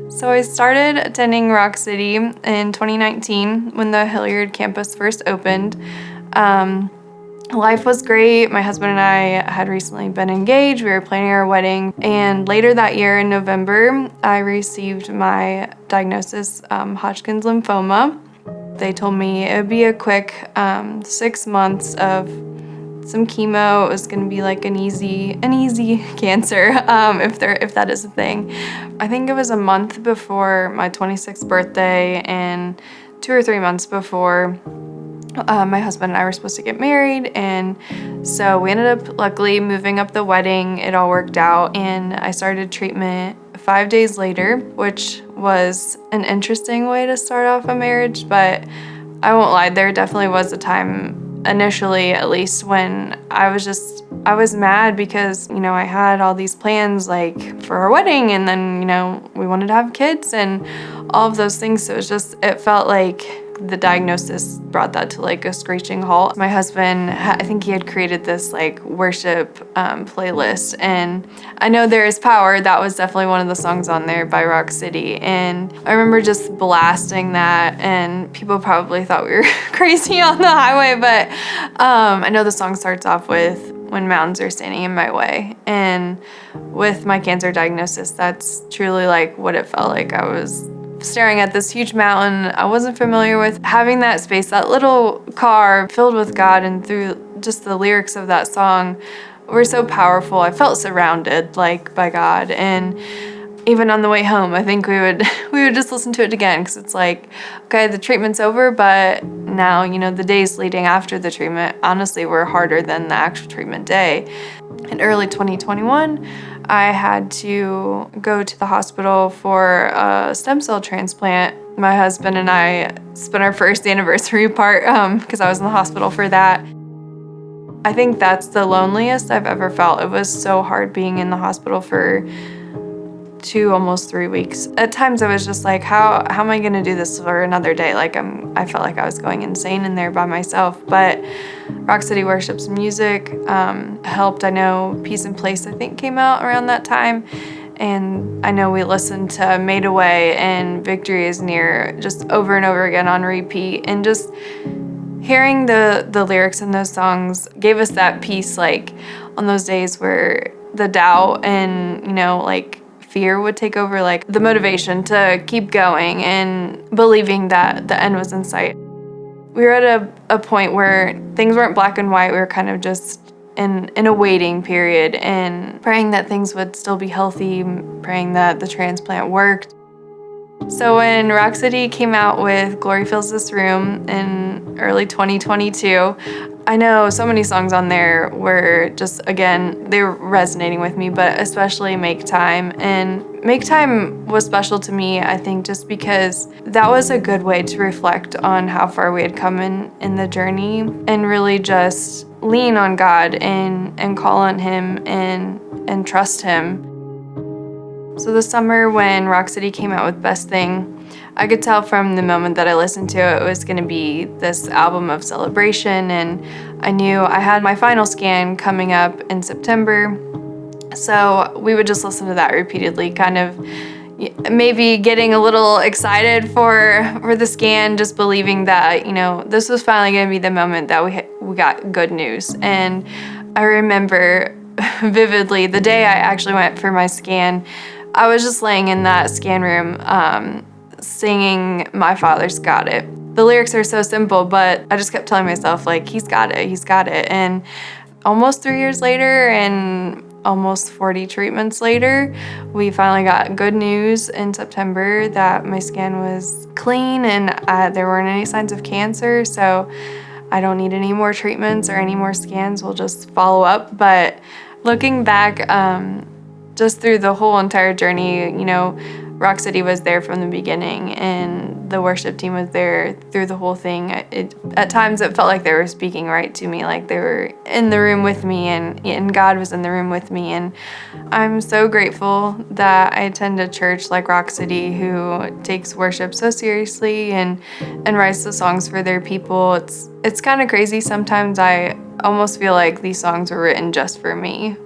So I started attending Rock City in 2019 when the Hilliard campus first opened. Um, Life was great. My husband and I had recently been engaged. We were planning our wedding. And later that year in November, I received my diagnosis, Hodgkin's lymphoma. They told me it would be a quick 6 months of some chemo. It was going to be like an easy cancer, if that is a thing. I think it was a month before my 26th birthday and 2 or 3 months before my husband and I were supposed to get married, and so we ended up luckily moving up the wedding. It all worked out, and I started treatment 5 days later, which was an interesting way to start off a marriage, but I won't lie, there definitely was a time, initially at least, when I was mad because, I had all these plans like for our wedding, and then, we wanted to have kids and all of those things. So it felt like the diagnosis brought that to like a screeching halt. My husband, I think he had created this like worship playlist, and I Know There Is Power, that was definitely one of the songs on there by Rock City. And I remember just blasting that, and people probably thought we were crazy on the highway, but I know the song starts off with "When Mountains Are Standing in My Way." And with my cancer diagnosis, that's truly like what it felt like. I was staring at this huge mountain I wasn't familiar with, having that space, that little car filled with God, and through just the lyrics of that song were so powerful. I felt surrounded like by God, and even on the way home, I think we would just listen to it again, because it's like, okay, the treatment's over, but now, the days leading after the treatment honestly were harder than the actual treatment day. In early 2021, I had to go to the hospital for a stem cell transplant. My husband and I spent our first anniversary apart because I was in the hospital for that. I think that's the loneliest I've ever felt. It was so hard being in the hospital for 2, almost 3 weeks. At times I was just like, how am I gonna do this for another day? Like I felt like I was going insane in there by myself. But Rock City Worship's music helped. I know Peace and Place, I think, came out around that time. And I know we listened to Made a Way and Victory is Near just over and over again on repeat. And just hearing the lyrics in those songs gave us that peace, like on those days where the doubt and, like fear would take over, like the motivation to keep going and believing that the end was in sight. We were at a point where things weren't black and white. We were kind of just in a waiting period and praying that things would still be healthy, praying that the transplant worked. So when Rock City came out with Glory Fills This Room in early 2022, I know so many songs on there were just, again, they were resonating with me, but especially Make Time. And Make Time was special to me, I think, just because that was a good way to reflect on how far we had come in the journey, and really just lean on God and call on Him and trust Him. So this summer when Rock City came out with Best Thing, I could tell from the moment that I listened to it, it was going to be this album of celebration, and I knew I had my final scan coming up in September, so we would just listen to that repeatedly, kind of maybe getting a little excited for the scan, just believing that, this was finally going to be the moment that we got good news. And I remember vividly the day I actually went for my scan, I was just laying in that scan room singing My Father's Got It. The lyrics are so simple, but I just kept telling myself, like, He's got it. And almost 3 years later and almost 40 treatments later, we finally got good news in September that my scan was clean and there weren't any signs of cancer, so I don't need any more treatments or any more scans. We'll just follow up. But looking back, just through the whole entire journey, Rock City was there from the beginning, and the worship team was there through the whole thing. At times it felt like they were speaking right to me, like they were in the room with me, and God was in the room with me. And I'm so grateful that I attend a church like Rock City who takes worship so seriously and writes the songs for their people. It's kind of crazy. Sometimes I almost feel like these songs were written just for me.